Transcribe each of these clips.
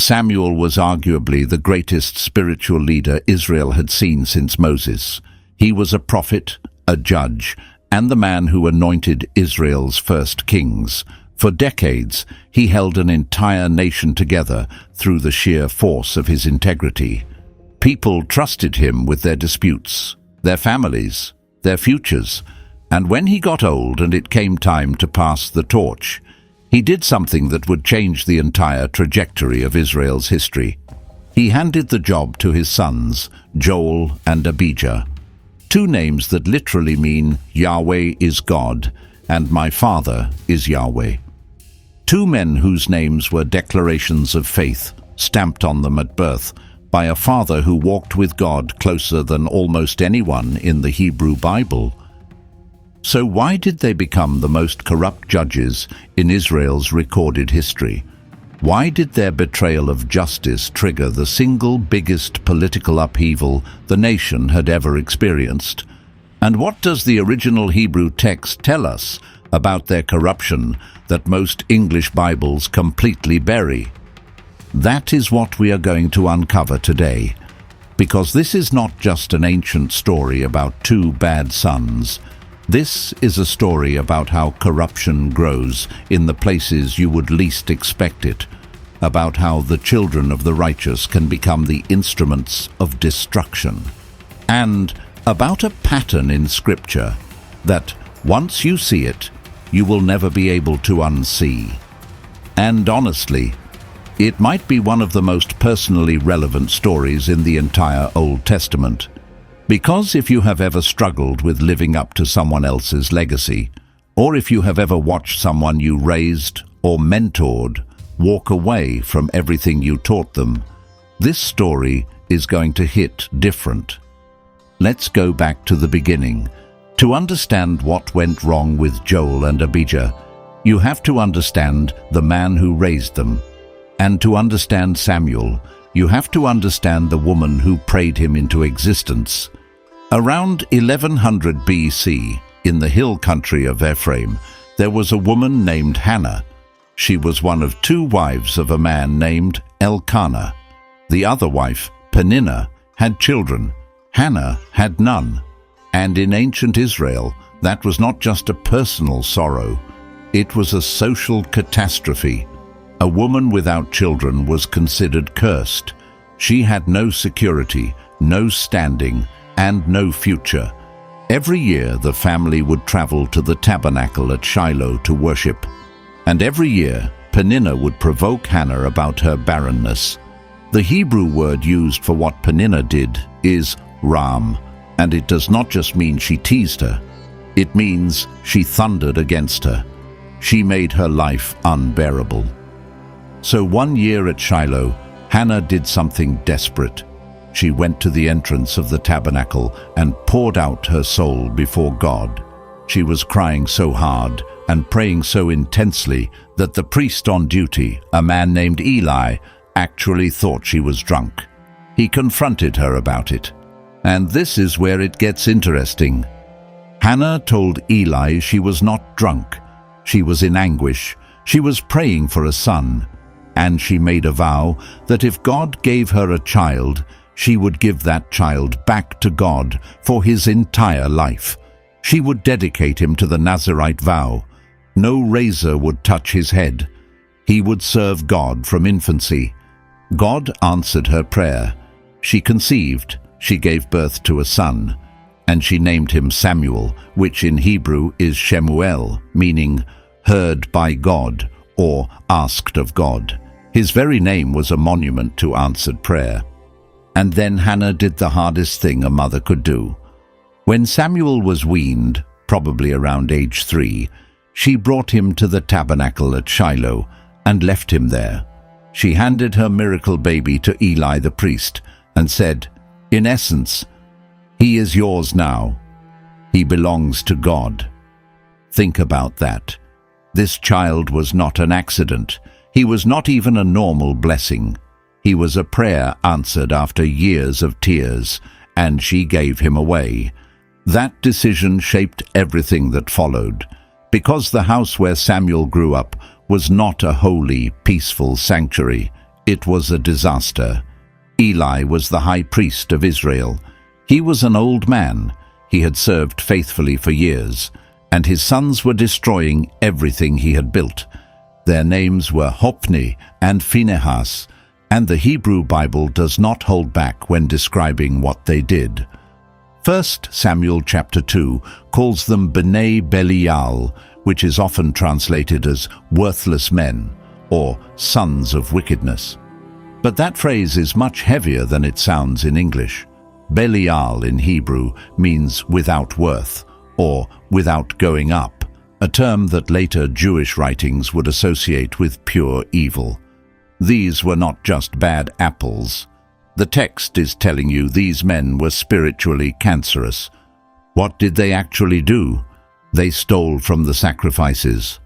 Samuel was arguably the greatest spiritual leader Israel had seen since Moses. He was a prophet, a judge, and the man who anointed Israel's first kings. For decades, he held an entire nation together through the sheer force of his integrity. People trusted him with their disputes, their families, their futures, and when he got old and it came time to pass the torch, he did something that would change the entire trajectory of Israel's history. He handed the job to his sons, Joel and Abijah, two names that literally mean Yahweh is God and my Father is Yahweh. Two men whose names were declarations of faith stamped on them at birth by a father who walked with God closer than almost anyone in the Hebrew Bible. So why did they become the most corrupt judges in Israel's recorded history? Why did their betrayal of justice trigger the single biggest political upheaval the nation had ever experienced? And what does the original Hebrew text tell us about their corruption that most English Bibles completely bury? That is what we are going to uncover today, because this is not just an ancient story about two bad sons. This is a story about how corruption grows in the places you would least expect it, about how the children of the righteous can become the instruments of destruction, and about a pattern in Scripture that, once you see it, you will never be able to unsee. And honestly, it might be one of the most personally relevant stories in the entire Old Testament. Because if you have ever struggled with living up to someone else's legacy, or if you have ever watched someone you raised or mentored walk away from everything you taught them, this story is going to hit different. Let's go back to the beginning. To understand what went wrong with Joel and Abijah, you have to understand the man who raised them. And to understand Samuel, you have to understand the woman who prayed him into existence. Around 1100 BC, in the hill country of Ephraim, there was a woman named Hannah. She was one of two wives of a man named Elkanah. The other wife, Peninnah, had children. Hannah had none. And in ancient Israel, that was not just a personal sorrow. It was a social catastrophe. A woman without children was considered cursed. She had no security, no standing, and no future. Every year the family would travel to the tabernacle at Shiloh to worship. And every year Peninnah would provoke Hannah about her barrenness. The Hebrew word used for what Peninnah did is ram, and it does not just mean she teased her. It means she thundered against her. She made her life unbearable. So one year at Shiloh, Hannah did something desperate. She went to the entrance of the tabernacle and poured out her soul before God. She was crying so hard and praying so intensely that the priest on duty, a man named Eli, actually thought she was drunk. He confronted her about it. And this is where it gets interesting. Hannah told Eli she was not drunk. She was in anguish. She was praying for a son. And she made a vow that if God gave her a child, she would give that child back to God for his entire life. She would dedicate him to the Nazirite vow. No razor would touch his head. He would serve God from infancy. God answered her prayer. She conceived. She gave birth to a son, and she named him Samuel, which in Hebrew is Shemuel, meaning heard by God or asked of God. His very name was a monument to answered prayer. And then Hannah did the hardest thing a mother could do. When Samuel was weaned, probably around age 3, she brought him to the tabernacle at Shiloh and left him there. She handed her miracle baby to Eli the priest and said, in essence, he is yours now. He belongs to God. Think about that. This child was not an accident. He was not even a normal blessing. He was a prayer answered after years of tears, and she gave him away. That decision shaped everything that followed, because the house where Samuel grew up was not a holy, peaceful sanctuary. It was a disaster. Eli was the high priest of Israel. He was an old man. He had served faithfully for years, and his sons were destroying everything he had built. Their names were Hophni and Phinehas, and the Hebrew Bible does not hold back when describing what they did. 1 Samuel chapter 2 calls them Bnei Belial, which is often translated as worthless men or sons of wickedness. But that phrase is much heavier than it sounds in English. Belial in Hebrew means without worth or without going up, a term that later Jewish writings would associate with pure evil. These were not just bad apples. The text is telling you these men were spiritually cancerous. What did they actually do? They stole from the sacrifices.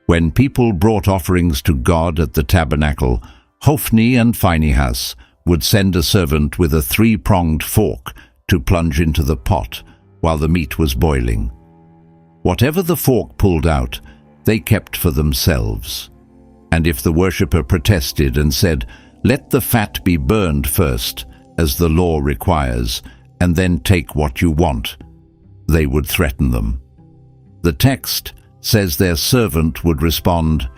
When people brought offerings to God at the tabernacle, Hophni and Phinehas would send a servant with a three-pronged fork to plunge into the pot while the meat was boiling. Whatever the fork pulled out, they kept for themselves. And if the worshipper protested and said, "Let the fat be burned first, as the law requires, and then take what you want," they would threaten them. The text says their servant would respond,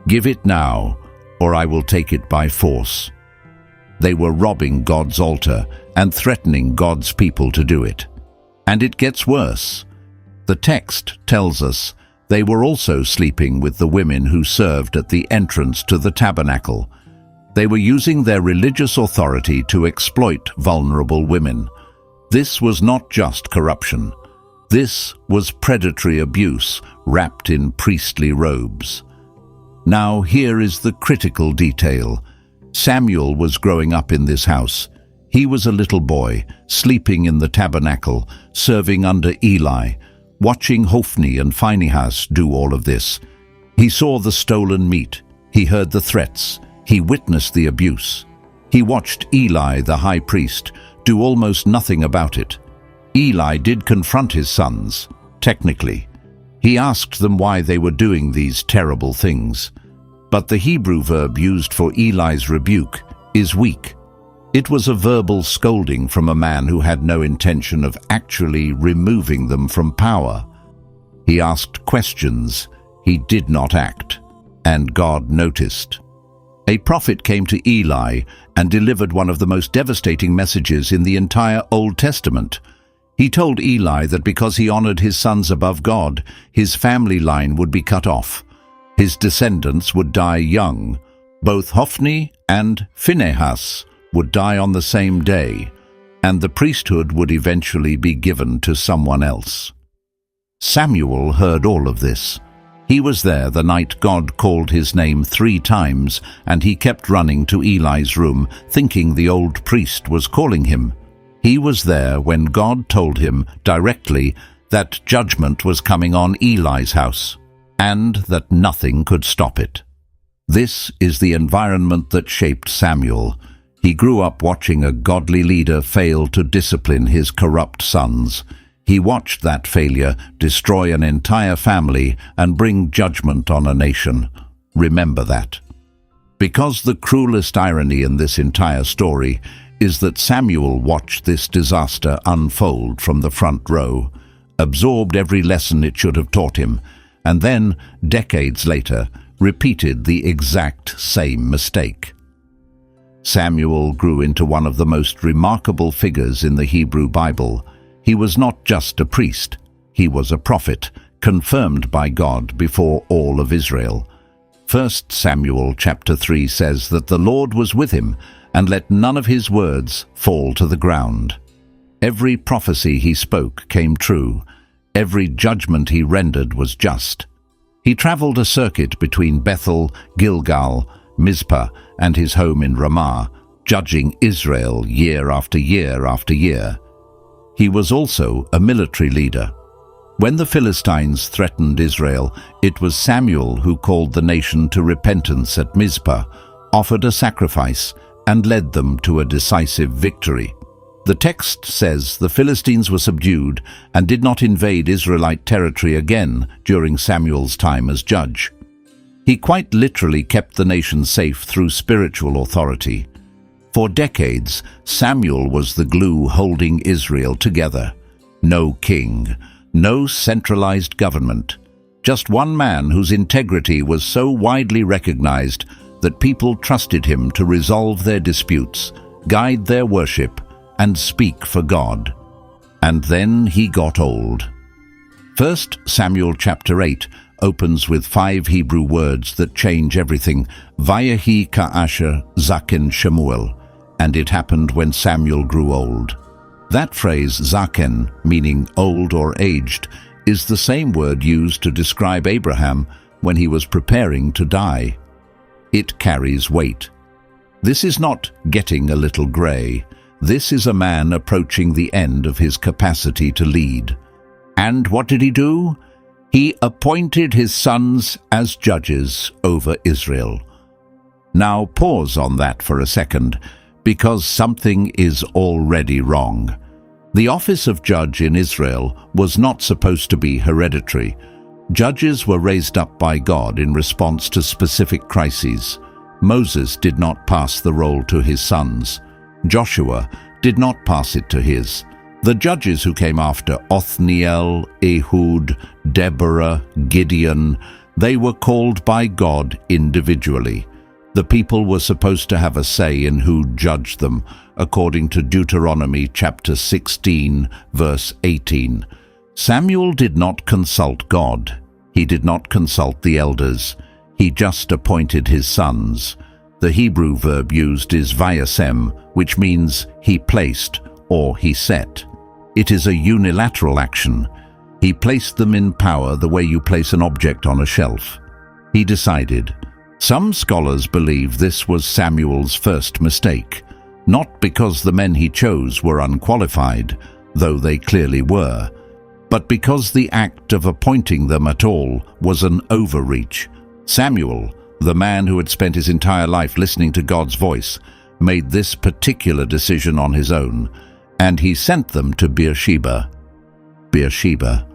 "Give it now, or I will take it by force." They were robbing God's altar and threatening God's people to do it. And it gets worse. The text tells us they were also sleeping with the women who served at the entrance to the tabernacle. They were using their religious authority to exploit vulnerable women. This was not just corruption. This was predatory abuse wrapped in priestly robes. Now here is the critical detail. Samuel was growing up in this house. He was a little boy, sleeping in the tabernacle, serving under Eli, watching Hophni and Phinehas do all of this. He saw the stolen meat. He heard the threats. He witnessed the abuse. He watched Eli, the high priest, do almost nothing about it. Eli did confront his sons, technically. He asked them why they were doing these terrible things. But the Hebrew verb used for Eli's rebuke is weak. It was a verbal scolding from a man who had no intention of actually removing them from power. He asked questions. He did not act. And God noticed. A prophet came to Eli and delivered one of the most devastating messages in the entire Old Testament. He told Eli that because he honored his sons above God, his family line would be cut off. His descendants would die young. Both Hophni and Phinehas would die on the same day, and the priesthood would eventually be given to someone else. Samuel heard all of this. He was there the night God called his name 3 times, and he kept running to Eli's room, thinking the old priest was calling him. He was there when God told him directly that judgment was coming on Eli's house, and that nothing could stop it. This is the environment that shaped Samuel. He grew up watching a godly leader fail to discipline his corrupt sons. He watched that failure destroy an entire family and bring judgment on a nation. Remember that. Because the cruelest irony in this entire story is that Samuel watched this disaster unfold from the front row, absorbed every lesson it should have taught him, and then, decades later, repeated the exact same mistake. Samuel grew into one of the most remarkable figures in the Hebrew Bible. He was not just a priest. He was a prophet, confirmed by God before all of Israel. 1 Samuel chapter 3 says that the Lord was with him and let none of his words fall to the ground. Every prophecy he spoke came true. Every judgment he rendered was just. He traveled a circuit between Bethel, Gilgal, Mizpah, and his home in Ramah, judging Israel year after year after year. He was also a military leader. When the Philistines threatened Israel, it was Samuel who called the nation to repentance at Mizpah, offered a sacrifice, and led them to a decisive victory. The text says the Philistines were subdued and did not invade Israelite territory again during Samuel's time as judge. He quite literally kept the nation safe through spiritual authority. For decades, Samuel was the glue holding Israel together. No king, no centralized government. Just one man whose integrity was so widely recognized that people trusted him to resolve their disputes, guide their worship, and speak for God. And then he got old. 1 Samuel chapter 8 opens with 5 Hebrew words that change everything. Vayehi ka'asher zaken Shemuel, and it happened when Samuel grew old. That phrase, zaken, meaning old or aged, is the same word used to describe Abraham when he was preparing to die. It carries weight. This is not getting a little grey. This is a man approaching the end of his capacity to lead. And what did he do? He appointed his sons as judges over Israel. Now pause on that for a second, because something is already wrong. The office of judge in Israel was not supposed to be hereditary. Judges were raised up by God in response to specific crises. Moses did not pass the role to his sons. Joshua did not pass it to his. The judges who came after, Othniel, Ehud, Deborah, Gideon, they were called by God individually. The people were supposed to have a say in who judged them, according to Deuteronomy chapter 16, verse 18. Samuel did not consult God. He did not consult the elders. He just appointed his sons. The Hebrew verb used is vayasem, which means he placed or he set. It is a unilateral action. He placed them in power the way you place an object on a shelf. He decided. Some scholars believe this was Samuel's first mistake, not because the men he chose were unqualified, though they clearly were, but because the act of appointing them at all was an overreach. Samuel, the man who had spent his entire life listening to God's voice, made this particular decision on his own, and he sent them to Beersheba. Beersheba.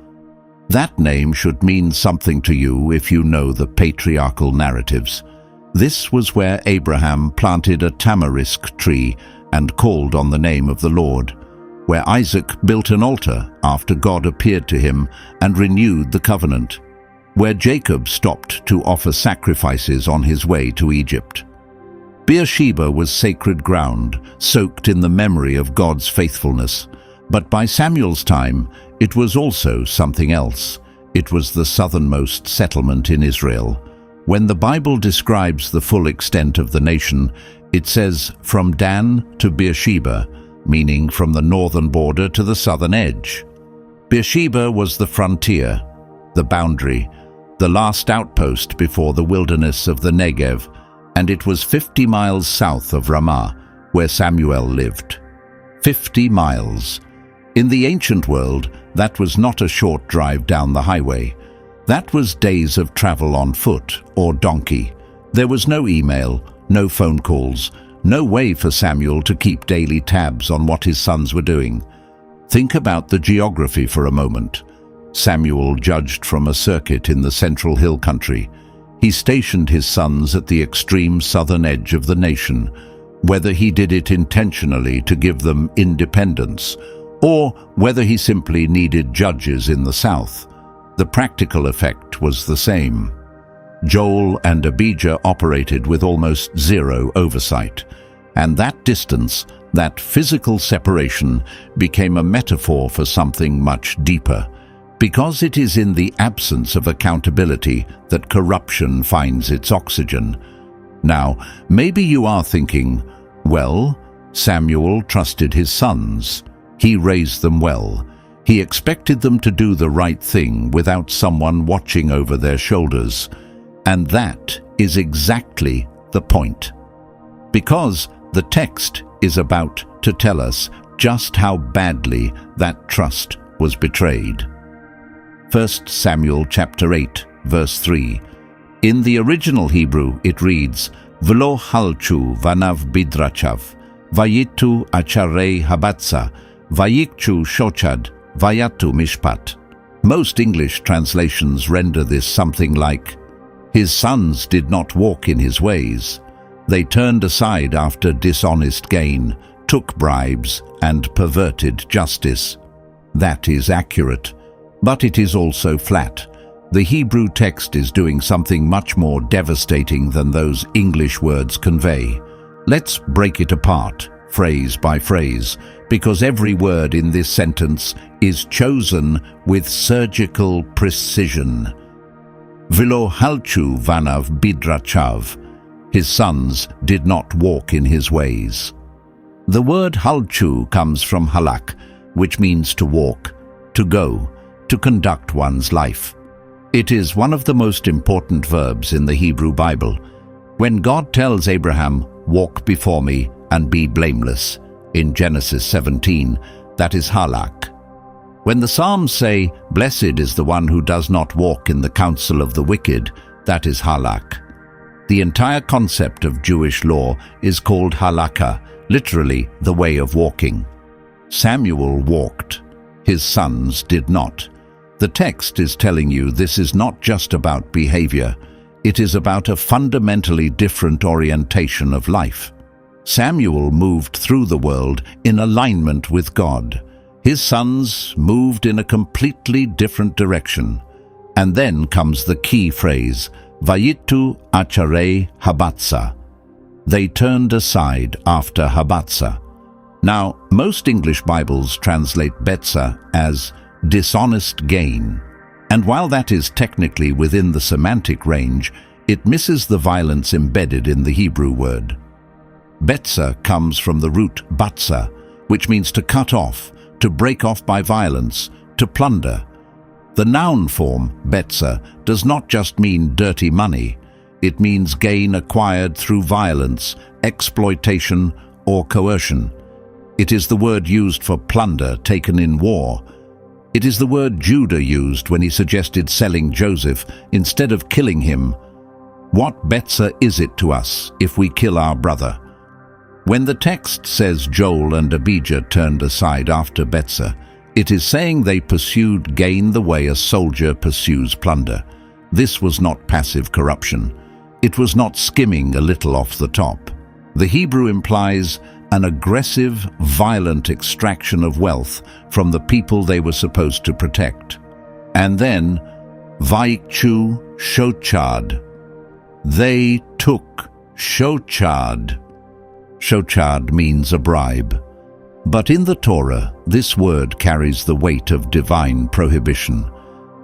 That name should mean something to you if you know the patriarchal narratives. This was where Abraham planted a tamarisk tree and called on the name of the Lord, where Isaac built an altar after God appeared to him and renewed the covenant, where Jacob stopped to offer sacrifices on his way to Egypt. Beersheba was sacred ground, soaked in the memory of God's faithfulness. But by Samuel's time, it was also something else. It was the southernmost settlement in Israel. When the Bible describes the full extent of the nation, it says from Dan to Beersheba, meaning from the northern border to the southern edge. Beersheba was the frontier, the boundary, the last outpost before the wilderness of the Negev, and it was 50 miles south of Ramah, where Samuel lived. 50 miles. In the ancient world, that was not a short drive down the highway. That was days of travel on foot or donkey. There was no email, no phone calls, no way for Samuel to keep daily tabs on what his sons were doing. Think about the geography for a moment. Samuel judged from a circuit in the central hill country. He stationed his sons at the extreme southern edge of the nation, whether he did it intentionally to give them independence, or whether he simply needed judges in the south. The practical effect was the same. Joel and Abijah operated with almost zero oversight, and that distance, that physical separation, became a metaphor for something much deeper, because it is in the absence of accountability that corruption finds its oxygen. Now, maybe you are thinking, well, Samuel trusted his sons. He raised them well. He expected them to do the right thing without someone watching over their shoulders. And that is exactly the point. Because the text is about to tell us just how badly that trust was betrayed. 1 Samuel chapter 8, verse 3. In the original Hebrew it reads, V'lo halchu vanav bidrachav, vayitu acharei habatza, vayikchu shochad, vayatu mishpat. Most English translations render this something like, His sons did not walk in his ways. They turned aside after dishonest gain, took bribes, and perverted justice. That is accurate, but it is also flat. The Hebrew text is doing something much more devastating than those English words convey. Let's break it apart, phrase by phrase, because every word in this sentence is chosen with surgical precision. V'lo halchu vanav bidrachav. His sons did not walk in his ways. The word halchu comes from halak, which means to walk, to go, to conduct one's life. It is one of the most important verbs in the Hebrew Bible. When God tells Abraham, "Walk before me and be blameless," in Genesis 17, that is halak. When the Psalms say, "Blessed is the one who does not walk in the counsel of the wicked," that is halak. The entire concept of Jewish law is called halakha, literally the way of walking. Samuel walked. His sons did not. The text is telling you this is not just about behavior. It is about a fundamentally different orientation of life. Samuel moved through the world in alignment with God. His sons moved in a completely different direction. And then comes the key phrase, Vayitu acharei habatsa. They turned aside after habatsa. Now, most English Bibles translate betsa as dishonest gain. And while that is technically within the semantic range, it misses the violence embedded in the Hebrew word. Betsa comes from the root batsa, which means to cut off, to break off by violence, to plunder. The noun form, betsa, does not just mean dirty money. It means gain acquired through violence, exploitation, or coercion. It is the word used for plunder taken in war. It is the word Judah used when he suggested selling Joseph instead of killing him. What betsa is it to us if we kill our brother? When the text says Joel and Abijah turned aside after betsa, it is saying they pursued gain the way a soldier pursues plunder. This was not passive corruption. It was not skimming a little off the top. The Hebrew implies an aggressive, violent extraction of wealth from the people they were supposed to protect. And then, Vaikchu shochad. They took shochad. Shochad means a bribe. But in the Torah, this word carries the weight of divine prohibition.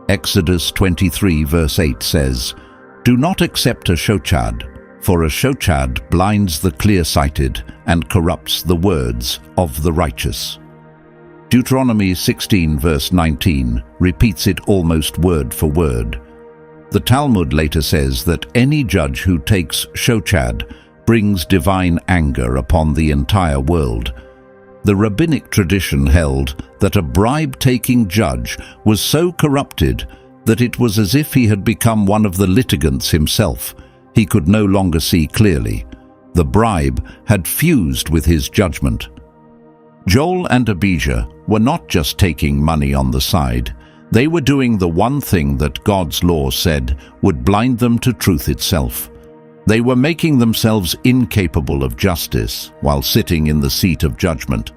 Exodus 23 verse 8 says, "Do not accept a shochad, for a shochad blinds the clear-sighted and corrupts the words of the righteous." Deuteronomy 16 verse 19 repeats it almost word for word. The Talmud later says that any judge who takes shochad brings divine anger upon the entire world. The rabbinic tradition held that a bribe-taking judge was so corrupted that it was as if he had become one of the litigants himself. He could no longer see clearly. The bribe had fused with his judgment. Joel and Abijah were not just taking money on the side. They were doing the one thing that God's law said would blind them to truth itself. They were making themselves incapable of justice while sitting in the seat of judgment.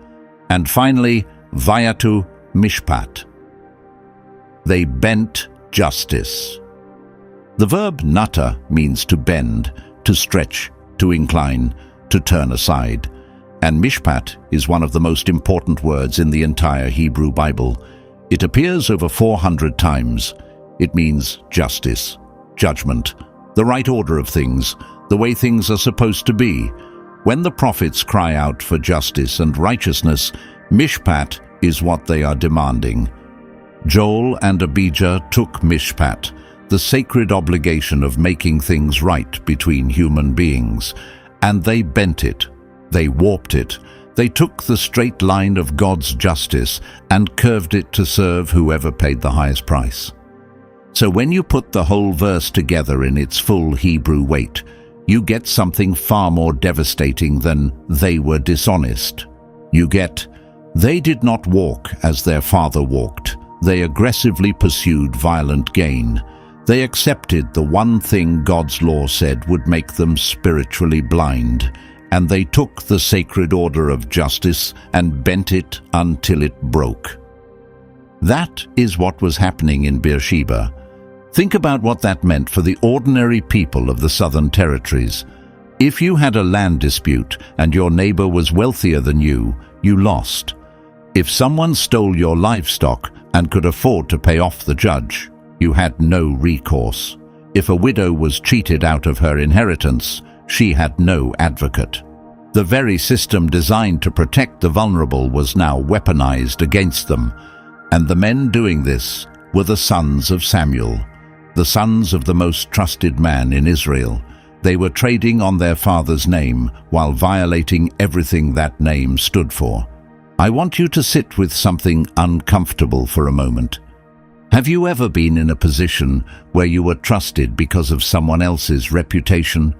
And finally, Vayatu Mishpat. They bent justice. The verb nata means to bend, to stretch, to incline, to turn aside. And mishpat is one of the most important words in the entire Hebrew Bible. It appears over 400 times. It means justice, judgment, the right order of things, the way things are supposed to be. When the prophets cry out for justice and righteousness, mishpat is what they are demanding. Joel and Abijah took mishpat, the sacred obligation of making things right between human beings, and they bent it, they warped it, they took the straight line of God's justice and curved it to serve whoever paid the highest price. So when you put the whole verse together in its full Hebrew weight, you get something far more devastating than "they were dishonest." You get, "They did not walk as their father walked. They aggressively pursued violent gain. They accepted the one thing God's law said would make them spiritually blind, and they took the sacred order of justice and bent it until it broke. That is what was happening in Beersheba. Think about what that meant for the ordinary people of the Southern Territories. If you had a land dispute and your neighbor was wealthier than you lost. If someone stole your livestock and could afford to pay off the judge, you had no recourse. If a widow was cheated out of her inheritance, she had no advocate. The very system designed to protect the vulnerable was now weaponized against them, and the men doing this were the sons of Samuel, the sons of the most trusted man in Israel. They were trading on their father's name while violating everything that name stood for. I want you to sit with something uncomfortable for a moment. Have you ever been in a position where you were trusted because of someone else's reputation,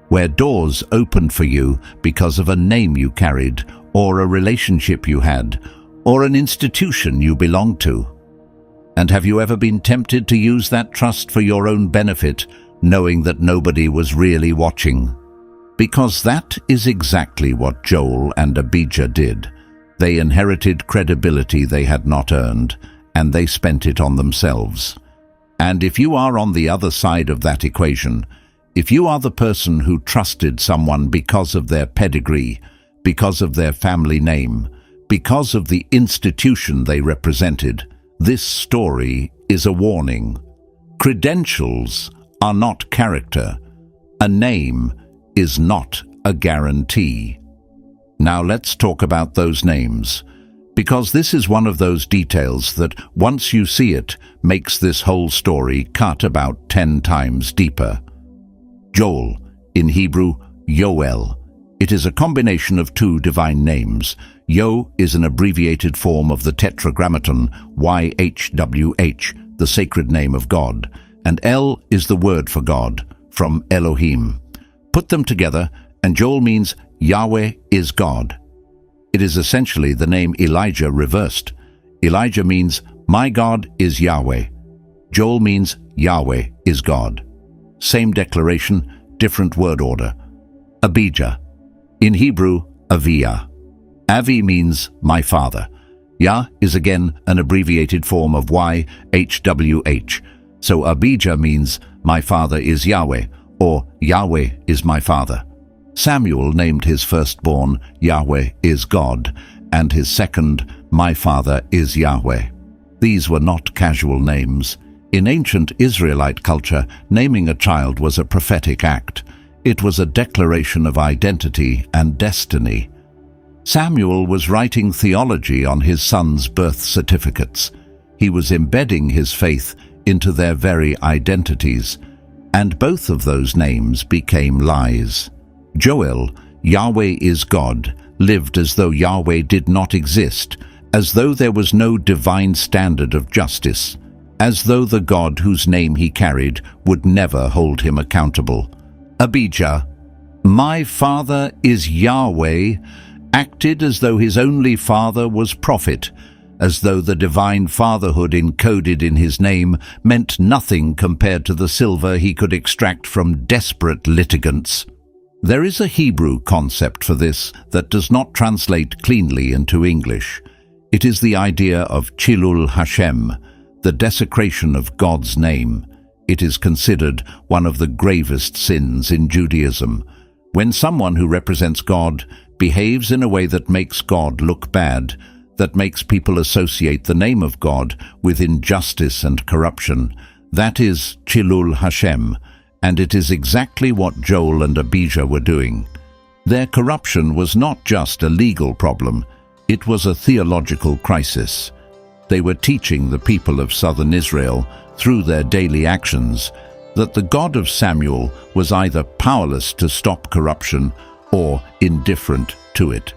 where doors opened for you because of a name you carried, or a relationship you had, or an institution you belonged to? And have you ever been tempted to use that trust for your own benefit, knowing that nobody was really watching? Because that is exactly what Joel and Abijah did. They inherited credibility they had not earned, and they spent it on themselves. And if you are on the other side of that equation, if you are the person who trusted someone because of their pedigree, because of their family name, because of the institution they represented, this story is a warning. Credentials are not character. A name is not a guarantee. Now let's talk about those names, because this is one of those details that, once you see it, makes this whole story cut about 10 times deeper. Joel, in Hebrew, Joel. It is a combination of two divine names. Yo is an abbreviated form of the Tetragrammaton, YHWH, the sacred name of God, and El is the word for God, from Elohim. Put them together, and Joel means Yahweh is God. It is essentially the name Elijah reversed. Elijah means, my God is Yahweh. Joel means Yahweh is God. Same declaration, different word order. Abijah. In Hebrew, Aviyah. Avi means my father. Yah is again an abbreviated form of YHWH. So Abijah means my father is Yahweh, or Yahweh is my father. Samuel named his firstborn Yahweh is God, and his second, my father is Yahweh. These were not casual names. In ancient Israelite culture, naming a child was a prophetic act. It was a declaration of identity and destiny. Samuel was writing theology on his sons' birth certificates. He was embedding his faith into their very identities, and both of those names became lies. Joel, Yahweh is God, lived as though Yahweh did not exist, as though there was no divine standard of justice, as though the God whose name he carried would never hold him accountable. Abijah, my father is Yahweh, acted as though his only father was prophet, as though the divine fatherhood encoded in his name meant nothing compared to the silver he could extract from desperate litigants. There is a Hebrew concept for this that does not translate cleanly into English. It is the idea of Chilul Hashem, the desecration of God's name. It is considered one of the gravest sins in Judaism. When someone who represents God behaves in a way that makes God look bad, that makes people associate the name of God with injustice and corruption, that is Chilul Hashem, and it is exactly what Joel and Abijah were doing. Their corruption was not just a legal problem, it was a theological crisis. They were teaching the people of southern Israel, through their daily actions, that the God of Samuel was either powerless to stop corruption or indifferent to it.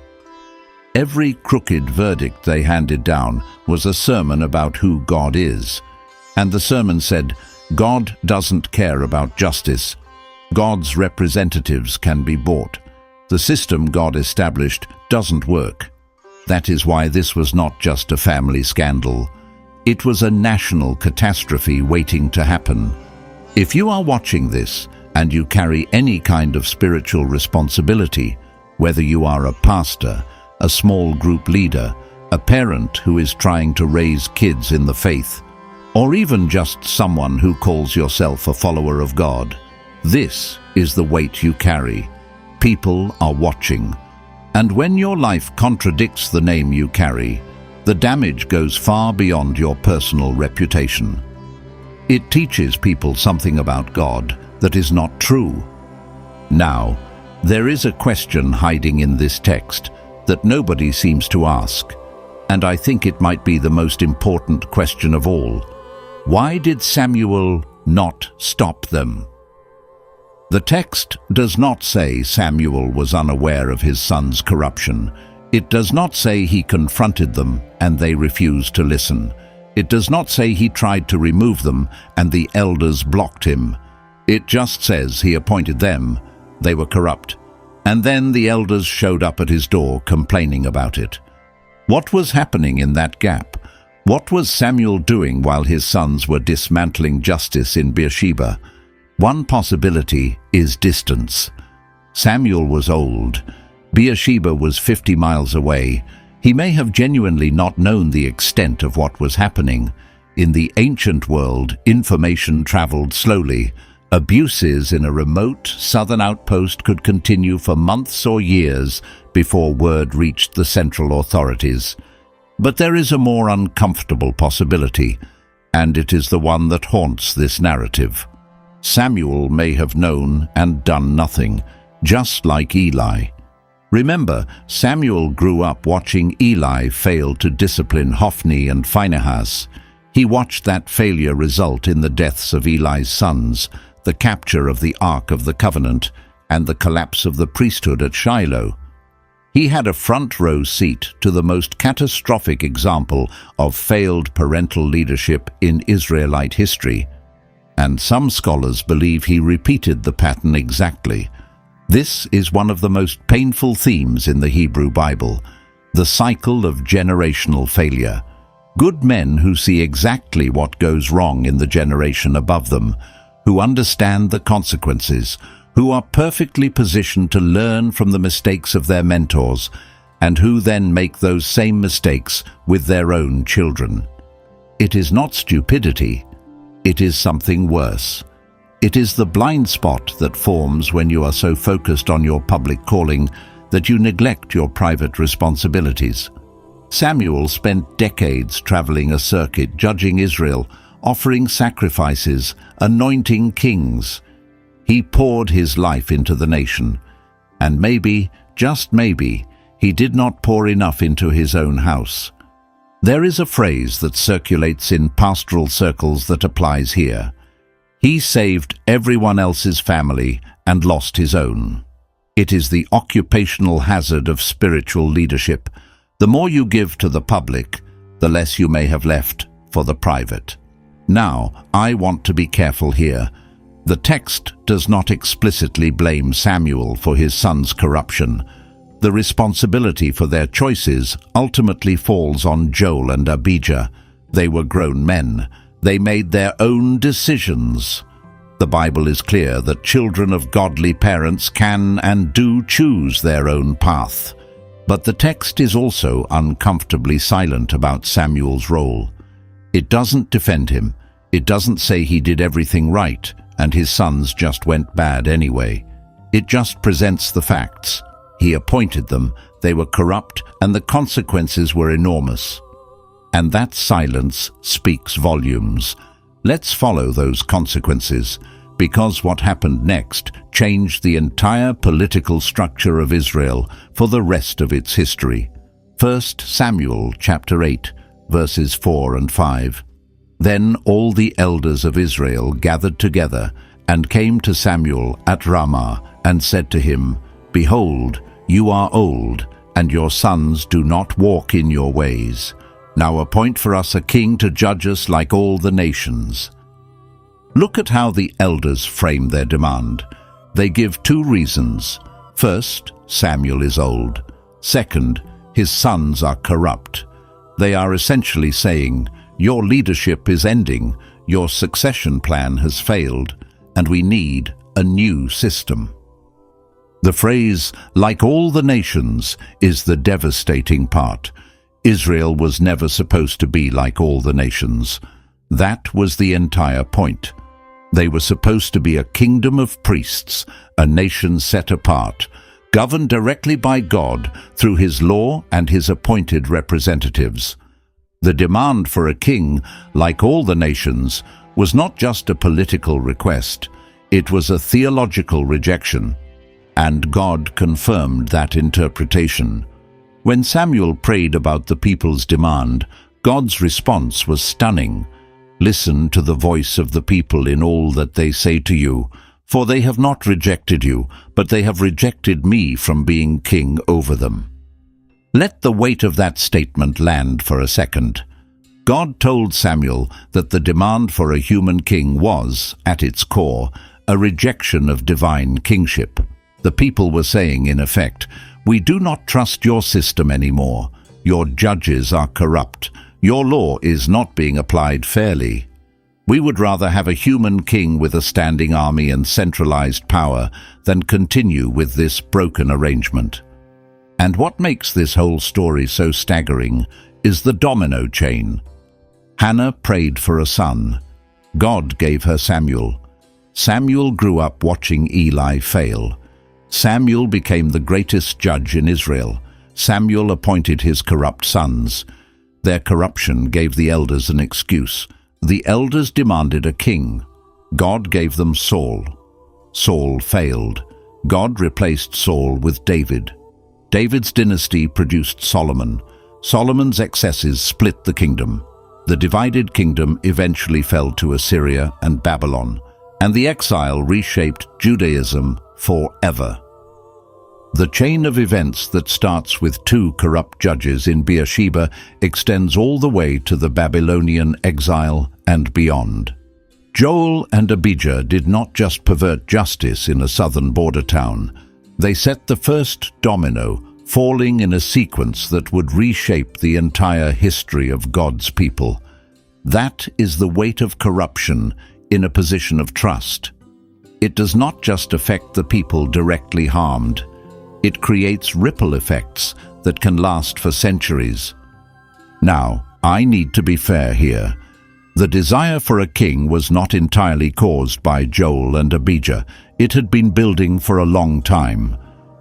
Every crooked verdict they handed down was a sermon about who God is. And the sermon said, God doesn't care about justice. God's representatives can be bought. The system God established doesn't work. That is why this was not just a family scandal. It was a national catastrophe waiting to happen. If you are watching this and you carry any kind of spiritual responsibility, whether you are a pastor, a small group leader, a parent who is trying to raise kids in the faith, or even just someone who calls yourself a follower of God, this is the weight you carry. People are watching. And when your life contradicts the name you carry, the damage goes far beyond your personal reputation. It teaches people something about God that is not true. Now, there is a question hiding in this text that nobody seems to ask, and I think it might be the most important question of all. Why did Samuel not stop them? The text does not say Samuel was unaware of his son's corruption. It does not say he confronted them and they refused to listen. It does not say he tried to remove them and the elders blocked him. It just says he appointed them. They were corrupt. And then the elders showed up at his door complaining about it. What was happening in that gap? What was Samuel doing while his sons were dismantling justice in Beersheba? One possibility is distance. Samuel was old. Beersheba was 50 miles away. He may have genuinely not known the extent of what was happening. In the ancient world, information traveled slowly. Abuses in a remote southern outpost could continue for months or years before word reached the central authorities. But there is a more uncomfortable possibility, and it is the one that haunts this narrative. Samuel may have known and done nothing, just like Eli. Remember, Samuel grew up watching Eli fail to discipline Hophni and Phinehas. He watched that failure result in the deaths of Eli's sons, the capture of the Ark of the Covenant, and the collapse of the priesthood at Shiloh. He had a front row seat to the most catastrophic example of failed parental leadership in Israelite history. And some scholars believe he repeated the pattern exactly. This is one of the most painful themes in the Hebrew Bible, the cycle of generational failure. Good men who see exactly what goes wrong in the generation above them, who understand the consequences, who are perfectly positioned to learn from the mistakes of their mentors, and who then make those same mistakes with their own children. It is not stupidity. It is something worse. It is the blind spot that forms when you are so focused on your public calling that you neglect your private responsibilities. Samuel spent decades traveling a circuit, judging Israel, offering sacrifices, anointing kings. He poured his life into the nation, and maybe, just maybe, he did not pour enough into his own house. There is a phrase that circulates in pastoral circles that applies here. He saved everyone else's family and lost his own. It is the occupational hazard of spiritual leadership. The more you give to the public, the less you may have left for the private. Now, I want to be careful here. The text does not explicitly blame Samuel for his son's corruption. The responsibility for their choices ultimately falls on Joel and Abijah. They were grown men. They made their own decisions. The Bible is clear that children of godly parents can and do choose their own path. But the text is also uncomfortably silent about Samuel's role. It doesn't defend him. It doesn't say he did everything right and his sons just went bad anyway. It just presents the facts. He appointed them, they were corrupt, and the consequences were enormous. And that silence speaks volumes. Let's follow those consequences, because what happened next changed the entire political structure of Israel for the rest of its history. 1 Samuel chapter 8, verses 4 and 5. Then all the elders of Israel gathered together and came to Samuel at Ramah and said to him, Behold, you are old, and your sons do not walk in your ways. Now appoint for us a king to judge us like all the nations. Look at how the elders frame their demand. They give two reasons. First, Samuel is old. Second, his sons are corrupt. They are essentially saying, your leadership is ending, your succession plan has failed. and we need a new system. The phrase, "like all the nations," is the devastating part. Israel was never supposed to be like all the nations. That was the entire point. They were supposed to be a kingdom of priests, a nation set apart, governed directly by God through His law and His appointed representatives. The demand for a king, like all the nations, was not just a political request. It was a theological rejection, and God confirmed that interpretation. When Samuel prayed about the people's demand, God's response was stunning. "Listen to the voice of the people in all that they say to you, for they have not rejected you, but they have rejected me from being king over them." Let the weight of that statement land for a second. God told Samuel that the demand for a human king was, at its core, a rejection of divine kingship. The people were saying, in effect, "We do not trust your system anymore. Your judges are corrupt. Your law is not being applied fairly. We would rather have a human king with a standing army and centralized power than continue with this broken arrangement." And what makes this whole story so staggering is the domino chain. Hannah prayed for a son. God gave her Samuel. Samuel grew up watching Eli fail. Samuel became the greatest judge in Israel. Samuel appointed his corrupt sons. Their corruption gave the elders an excuse. The elders demanded a king. God gave them Saul. Saul failed. God replaced Saul with David. David's dynasty produced Solomon. Solomon's excesses split the kingdom. The divided kingdom eventually fell to Assyria and Babylon, and the exile reshaped Judaism forever. The chain of events that starts with 2 corrupt judges in Beersheba extends all the way to the Babylonian exile and beyond. Joel and Abijah did not just pervert justice in a southern border town. They set the first domino, falling in a sequence that would reshape the entire history of God's people. That is the weight of corruption in a position of trust. It does not just affect the people directly harmed. It creates ripple effects that can last for centuries. Now, I need to be fair here. The desire for a king was not entirely caused by Joel and Abijah. It had been building for a long time.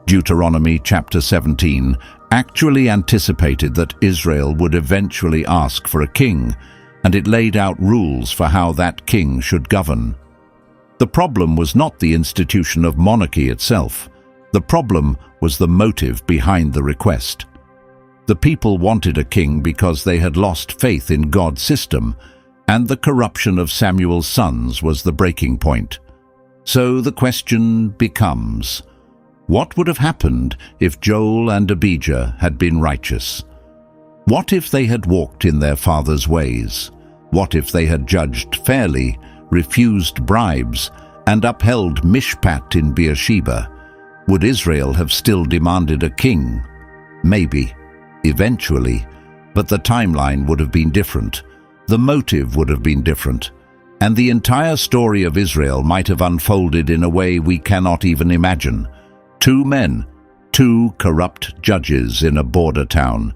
Deuteronomy chapter 17 actually anticipated that Israel would eventually ask for a king, and it laid out rules for how that king should govern. The problem was not the institution of monarchy itself. The problem was the motive behind the request. The people wanted a king because they had lost faith in God's system, and the corruption of Samuel's sons was the breaking point. So the question becomes, what would have happened if Joel and Abijah had been righteous? What if they had walked in their father's ways? What if they had judged fairly, refused bribes, and upheld Mishpat in Beersheba? Would Israel have still demanded a king? Maybe, eventually, but the timeline would have been different. The motive would have been different, and the entire story of Israel might have unfolded in a way we cannot even imagine. 2 men, 2 corrupt judges in a border town,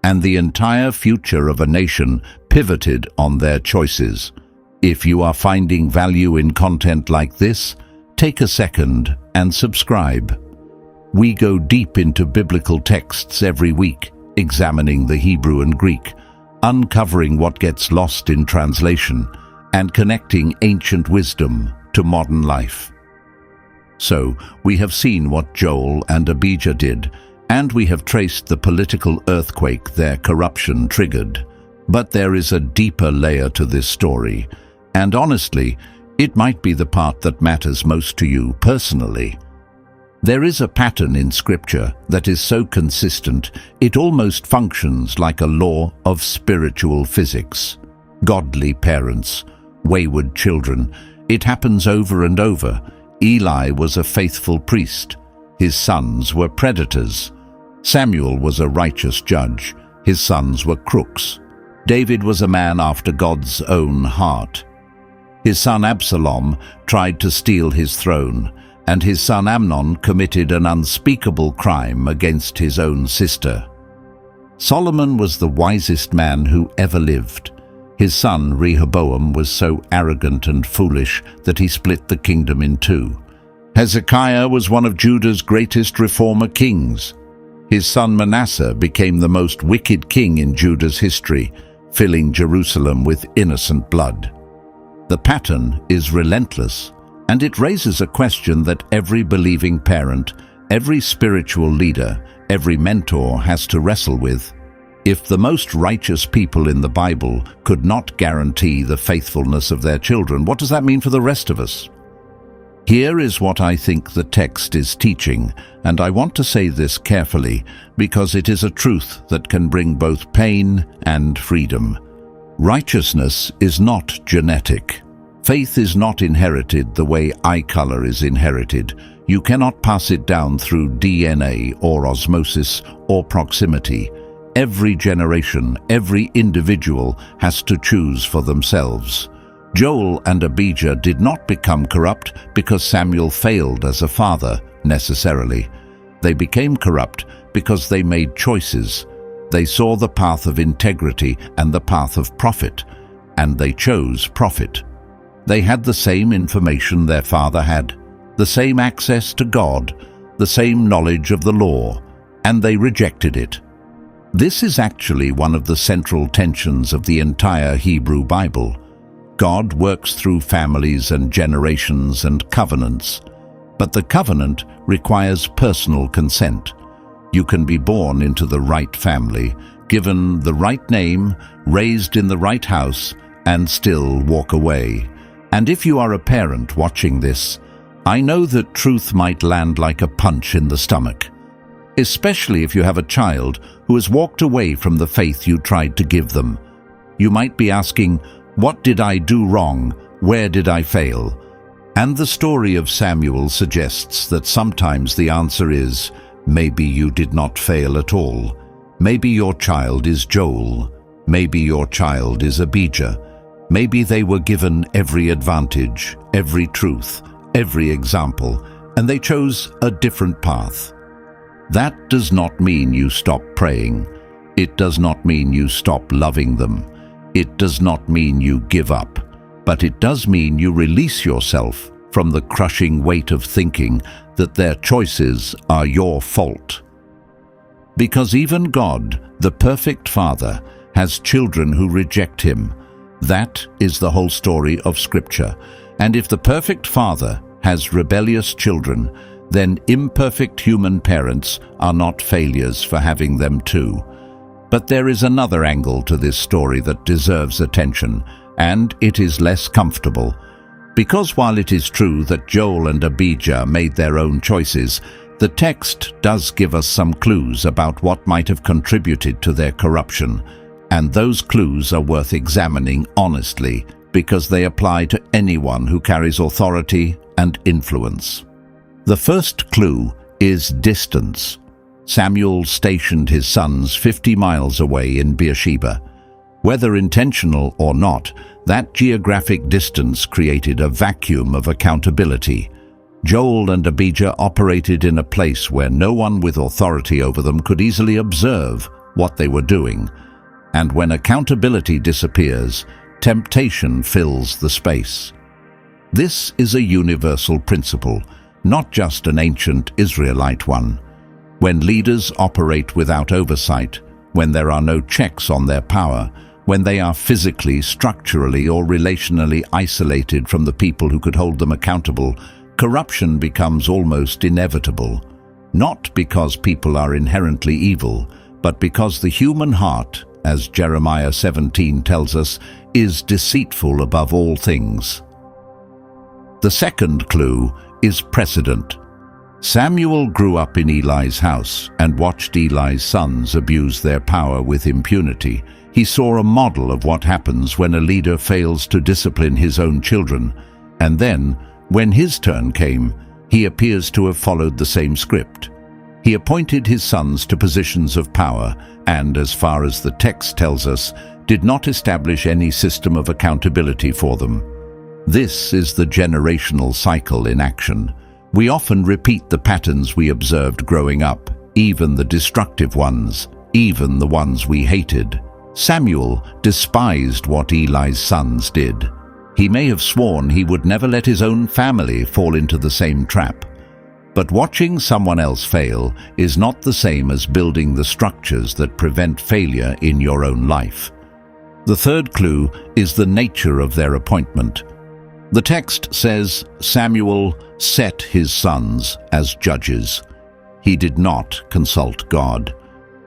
and the entire future of a nation pivoted on their choices. If you are finding value in content like this, take a second and subscribe. We go deep into biblical texts every week, examining the Hebrew and Greek, uncovering what gets lost in translation, and connecting ancient wisdom to modern life. So, we have seen what Joel and Abijah did, and we have traced the political earthquake their corruption triggered. But there is a deeper layer to this story, and honestly, it might be the part that matters most to you personally. There is a pattern in Scripture that is so consistent, it almost functions like a law of spiritual physics. Godly parents, wayward children. It happens over and over. Eli was a faithful priest. His sons were predators. Samuel was a righteous judge. His sons were crooks. David was a man after God's own heart. His son Absalom tried to steal his throne, and his son Amnon committed an unspeakable crime against his own sister. Solomon was the wisest man who ever lived. His son Rehoboam was so arrogant and foolish that he split the kingdom in two. Hezekiah was one of Judah's greatest reformer kings. His son Manasseh became the most wicked king in Judah's history, filling Jerusalem with innocent blood. The pattern is relentless, and it raises a question that every believing parent, every spiritual leader, every mentor has to wrestle with. If the most righteous people in the Bible could not guarantee the faithfulness of their children, what does that mean for the rest of us? Here is what I think the text is teaching, and I want to say this carefully because it is a truth that can bring both pain and freedom. Righteousness is not genetic. Faith is not inherited the way eye color is inherited. You cannot pass it down through DNA or osmosis or proximity. Every generation, every individual has to choose for themselves. Joel and Abijah did not become corrupt because Samuel failed as a father, necessarily. They became corrupt because they made choices. They saw the path of integrity and the path of profit, and they chose profit. They had the same information their father had, the same access to God, the same knowledge of the law, and they rejected it. This is actually one of the central tensions of the entire Hebrew Bible. God works through families and generations and covenants, but the covenant requires personal consent. You can be born into the right family, given the right name, raised in the right house, and still walk away. And if you are a parent watching this, I know that truth might land like a punch in the stomach, especially if you have a child who has walked away from the faith you tried to give them. You might be asking, what did I do wrong? Where did I fail? And the story of Samuel suggests that sometimes the answer is, maybe you did not fail at all. Maybe your child is Joel. Maybe your child is Abijah. Maybe they were given every advantage, every truth, every example, and they chose a different path. That does not mean you stop praying. It does not mean you stop loving them. It does not mean you give up. But it does mean you release yourself from the crushing weight of thinking that their choices are your fault. Because even God, the perfect Father, has children who reject Him. That is the whole story of Scripture. And if the perfect Father has rebellious children, then imperfect human parents are not failures for having them too. But there is another angle to this story that deserves attention, and it is less comfortable. Because while it is true that Joel and Abijah made their own choices, the text does give us some clues about what might have contributed to their corruption, and those clues are worth examining honestly because they apply to anyone who carries authority and influence. The first clue is distance. Samuel stationed his sons 50 miles away in Beersheba. Whether intentional or not, that geographic distance created a vacuum of accountability. Joel and Abijah operated in a place where no one with authority over them could easily observe what they were doing. And when accountability disappears, temptation fills the space. This is a universal principle, not just an ancient Israelite one. When leaders operate without oversight, when there are no checks on their power, when they are physically, structurally, or relationally isolated from the people who could hold them accountable, corruption becomes almost inevitable. Not because people are inherently evil, but because the human heart, as Jeremiah 17 tells us, is deceitful above all things. The second clue is precedent. Samuel grew up in Eli's house and watched Eli's sons abuse their power with impunity. He saw a model of what happens when a leader fails to discipline his own children, and then, when his turn came, he appears to have followed the same script. He appointed his sons to positions of power and, as far as the text tells us, did not establish any system of accountability for them. This is the generational cycle in action. We often repeat the patterns we observed growing up, even the destructive ones, even the ones we hated. Samuel despised what Eli's sons did. He may have sworn he would never let his own family fall into the same trap. But watching someone else fail is not the same as building the structures that prevent failure in your own life. The third clue is the nature of their appointment. The text says Samuel set his sons as judges. He did not consult God.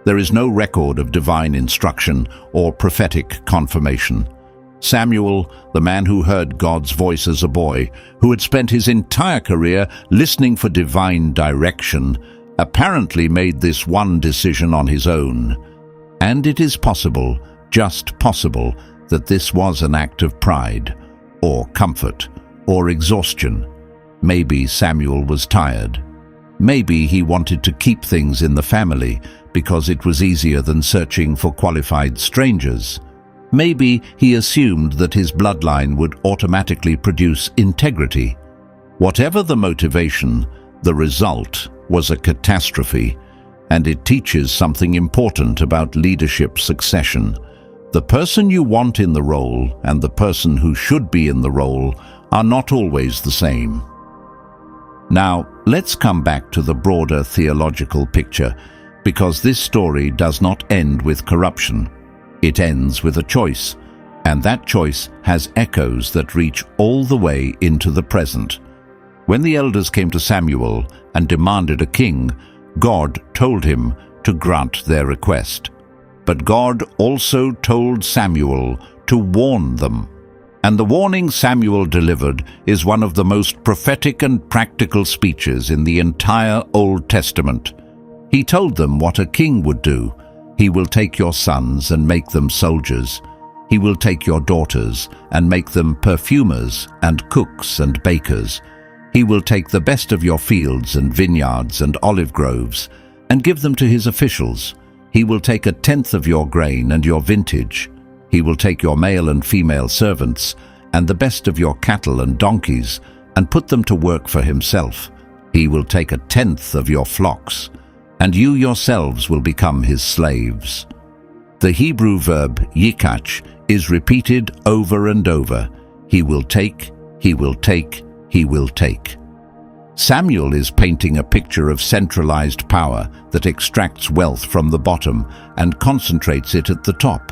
There is no record of divine instruction or prophetic confirmation. Samuel, the man who heard God's voice as a boy, who had spent his entire career listening for divine direction, apparently made this one decision on his own. And it is possible, just possible, that this was an act of pride, or comfort, or exhaustion. Maybe Samuel was tired. Maybe he wanted to keep things in the family because it was easier than searching for qualified strangers. Maybe he assumed that his bloodline would automatically produce integrity. Whatever the motivation, the result was a catastrophe, and it teaches something important about leadership succession. The person you want in the role and the person who should be in the role are not always the same. Now, let's come back to the broader theological picture, because this story does not end with corruption. It ends with a choice, and that choice has echoes that reach all the way into the present. When the elders came to Samuel and demanded a king, God told him to grant their request. But God also told Samuel to warn them. And the warning Samuel delivered is one of the most prophetic and practical speeches in the entire Old Testament. He told them what a king would do. He will take your sons and make them soldiers. He will take your daughters and make them perfumers and cooks and bakers. He will take the best of your fields and vineyards and olive groves and give them to his officials. He will take 1/10 of your grain and your vintage. He will take your male and female servants and the best of your cattle and donkeys and put them to work for himself. He will take 1/10 of your flocks, and you yourselves will become his slaves. The Hebrew verb yikach is repeated over and over. He will take, he will take, he will take. Samuel is painting a picture of centralized power that extracts wealth from the bottom and concentrates it at the top.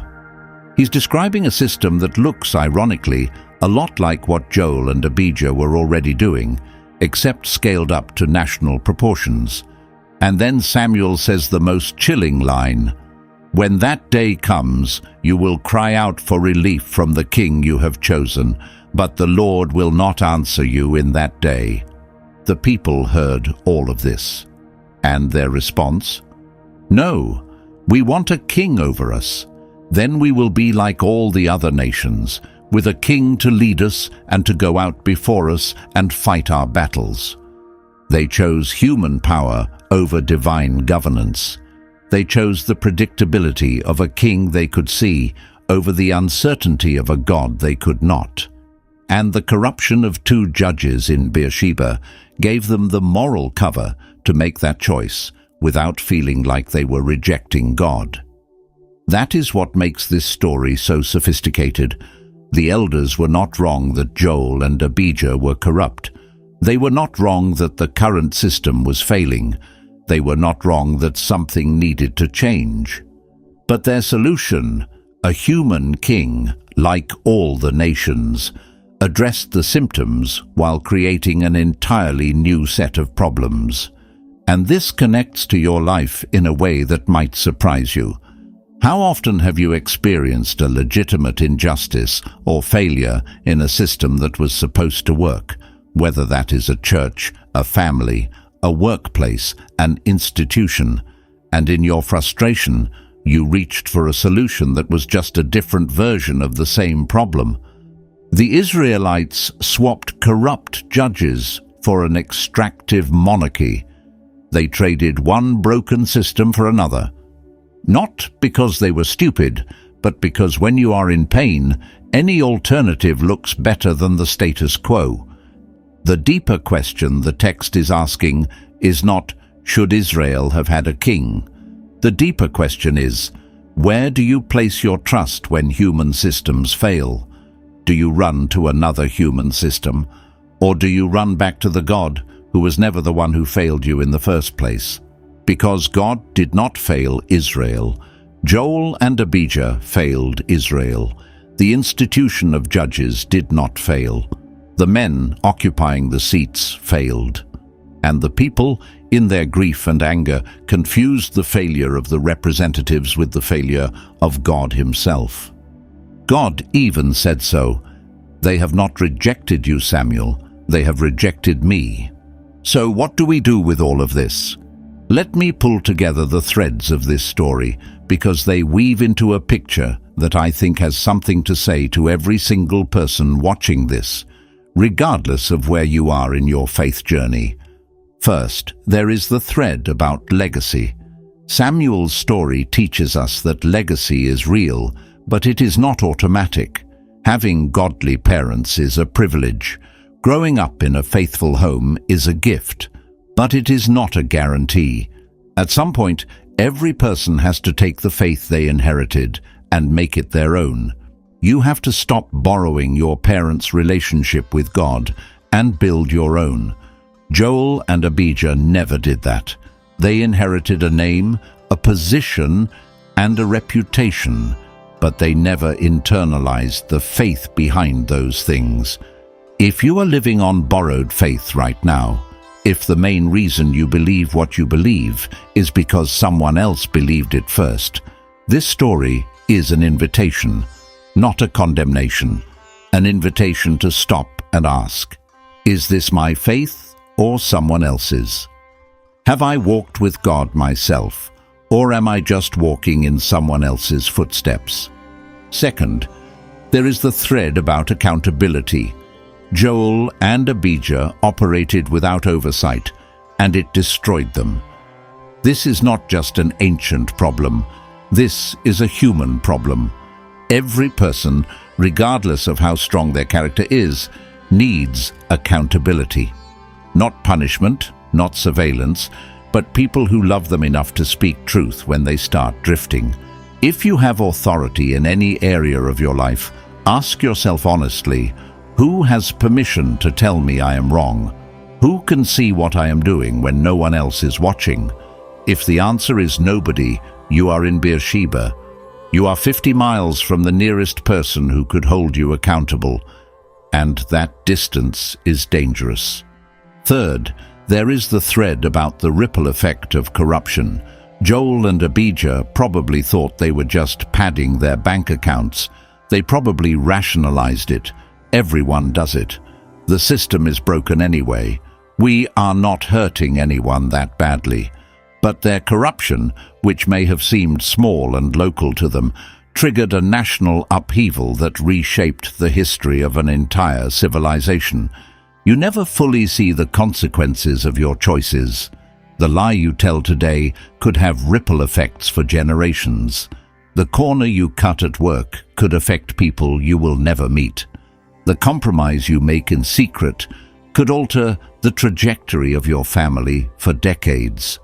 He's describing a system that looks, ironically, a lot like what Joel and Abijah were already doing, except scaled up to national proportions. And then Samuel says the most chilling line, "When that day comes, you will cry out for relief from the king you have chosen, but the Lord will not answer you in that day." The people heard all of this. And their response? "No, we want a king over us. Then we will be like all the other nations, with a king to lead us and to go out before us and fight our battles." They chose human power over divine governance. They chose the predictability of a king they could see over the uncertainty of a God they could not. And the corruption of 2 judges in Beersheba gave them the moral cover to make that choice without feeling like they were rejecting God. That is what makes this story so sophisticated. The elders were not wrong that Joel and Abijah were corrupt. They were not wrong that the current system was failing. They were not wrong that something needed to change. But their solution, a human king, like all the nations, addressed the symptoms while creating an entirely new set of problems. And this connects to your life in a way that might surprise you. How often have you experienced a legitimate injustice or failure in a system that was supposed to work, whether that is a church, a family, a workplace, an institution, and in your frustration, you reached for a solution that was just a different version of the same problem? The Israelites swapped corrupt judges for an extractive monarchy. They traded one broken system for another. Not because they were stupid, but because when you are in pain, any alternative looks better than the status quo. The deeper question the text is asking is not, should Israel have had a king? The deeper question is, where do you place your trust when human systems fail? Do you run to another human system, or do you run back to the God who was never the one who failed you in the first place? Because God did not fail Israel, Joel and Abijah failed Israel. The institution of judges did not fail. The men occupying the seats failed. And the people, in their grief and anger, confused the failure of the representatives with the failure of God himself. God even said so. They have not rejected you, Samuel. They have rejected me. So what do we do with all of this? Let me pull together the threads of this story, because they weave into a picture that I think has something to say to every single person watching this, regardless of where you are in your faith journey. First, there is the thread about legacy. Samuel's story teaches us that legacy is real, but it is not automatic. Having godly parents is a privilege. Growing up in a faithful home is a gift, but it is not a guarantee. At some point, every person has to take the faith they inherited and make it their own. You have to stop borrowing your parents' relationship with God and build your own. Joel and Abijah never did that. They inherited a name, a position, and a reputation, but they never internalized the faith behind those things. If you are living on borrowed faith right now, if the main reason you believe what you believe is because someone else believed it first, this story is an invitation, not a condemnation, an invitation to stop and ask, is this my faith or someone else's? Have I walked with God myself, or am I just walking in someone else's footsteps? Second, there is the thread about accountability. Joel and Abijah operated without oversight, and it destroyed them. This is not just an ancient problem. This is a human problem. Every person, regardless of how strong their character is, needs accountability. Not punishment, not surveillance, but people who love them enough to speak truth when they start drifting. If you have authority in any area of your life, ask yourself honestly, who has permission to tell me I am wrong? Who can see what I am doing when no one else is watching? If the answer is nobody, you are in Beersheba. You are 50 miles from the nearest person who could hold you accountable, and that distance is dangerous. Third, there is the thread about the ripple effect of corruption. Joel and Abijah probably thought they were just padding their bank accounts. They probably rationalized it. Everyone does it. The system is broken anyway. We are not hurting anyone that badly. But their corruption, which may have seemed small and local to them, triggered a national upheaval that reshaped the history of an entire civilization. You never fully see the consequences of your choices. The lie you tell today could have ripple effects for generations. The corner you cut at work could affect people you will never meet. The compromise you make in secret could alter the trajectory of your family for decades.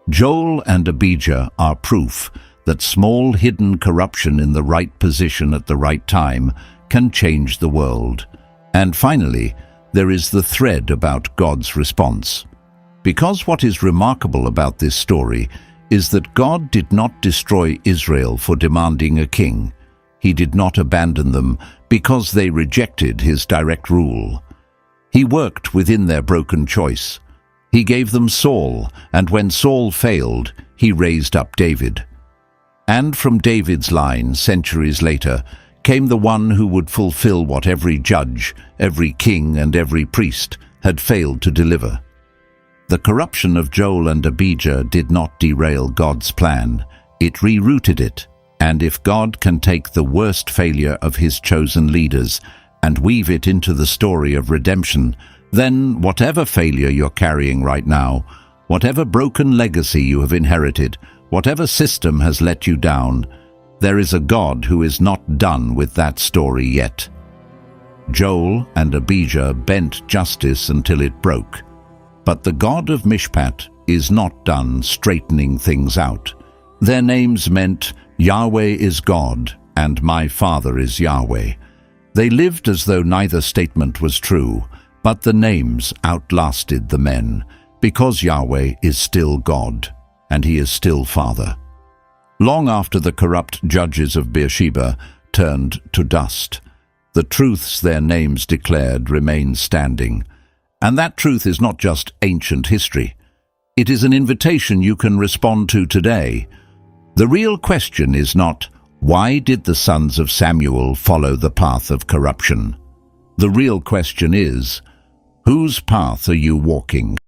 Joel and Abijah are proof that small hidden corruption in the right position at the right time can change the world. And finally, there is the thread about God's response. Because what is remarkable about this story is that God did not destroy Israel for demanding a king. He did not abandon them because they rejected his direct rule. He worked within their broken choice. He gave them Saul, and when Saul failed, he raised up David. And from David's line, centuries later, came the one who would fulfill what every judge, every king, and every priest had failed to deliver. The corruption of Joel and Abijah did not derail God's plan. It rerouted it. And if God can take the worst failure of his chosen leaders and weave it into the story of redemption, then whatever failure you're carrying right now, whatever broken legacy you have inherited, whatever system has let you down, There is a God who is not done with that story yet. Joel and Abijah bent justice until it broke. But the God of Mishpat is not done straightening things out. Their names meant Yahweh is God and my Father is Yahweh. They lived as though neither statement was true, but the names outlasted the men, because Yahweh is still God, and he is still Father. Long after the corrupt judges of Beersheba turned to dust, the truths their names declared remain standing. And that truth is not just ancient history. It is an invitation you can respond to today. The real question is not, why did the sons of Samuel follow the path of corruption? The real question is, whose path are you walking?